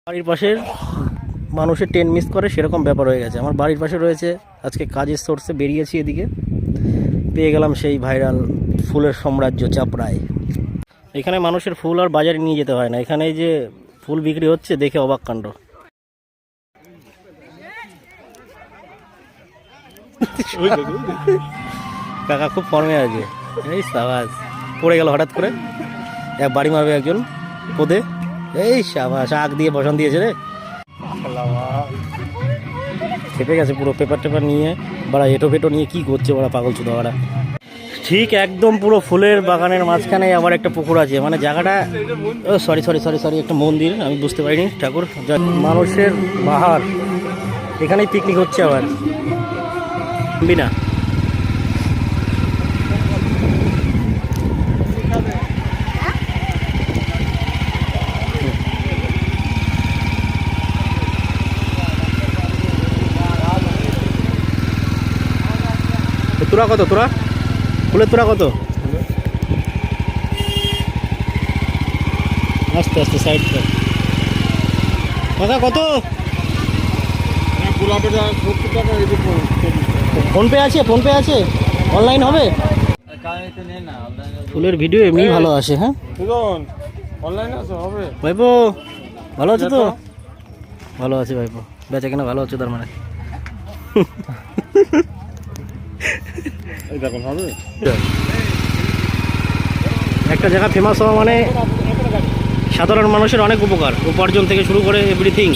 বাড়ির পাশের মানুষের ট্রেন মিস করে সেরকম ব্যাপার হয়ে গেছে। আমার বাড়ির পাশে রয়েছে, আজকে কাজের সোর্সে বেরিয়েছি, এদিকে পেয়ে গেলাম সেই ভাইরাল ফুলের সাম্রাজ্য চাপড়ায়। এখানে মানুষের ফুল আর বাজারে নিয়ে যেতে হয় না, এখানে এই যে ফুল বিক্রি হচ্ছে দেখে অবাক কাণ্ড। কাকা খুব ফর্মে আছে, এই সাবাস। পড়ে গেল হঠাৎ করে, এক বাড়ি মারবে একজন পদে, এই সাবাস, আগ দিয়ে বসান দিয়েছে রে, খেপে গেছে পুরো। পেপার টেপার নিয়ে বাড়া, এটো ফেটো নিয়ে কি করছে ওরা, পাগল চুদা ওরা। ঠিক একদম পুরো ফুলের বাগানের মাঝখানে আবার একটা পুকুর আছে, মানে জায়গাটা, ও সরি সরি সরি সরি, একটা মন্দির, আমি বুঝতে পারিনি, ঠাকুর। মানুষের বাহার, এখানেই পিকনিক হচ্ছে আবার বিনা। তোরা কত, তোরা ফুলের তোরা কত? আস্তে আস্তে সাইড কাকা কত? ফোনপে আছে, ফোনপে আছে, অনলাইন হবে? ফুলের ভিডিও এমনি ভালো আসে। হ্যাঁ ভাইপো, ভালো আছে তো? ভালো আছে ভাইপো, বেচা কেনা ভালো আছে তার মানে। একটা জায়গা ফেমাস হওয়া মানে সাধারণ মানুষের অনেক উপকার, উপার্জন থেকে শুরু করে এভরিথিং।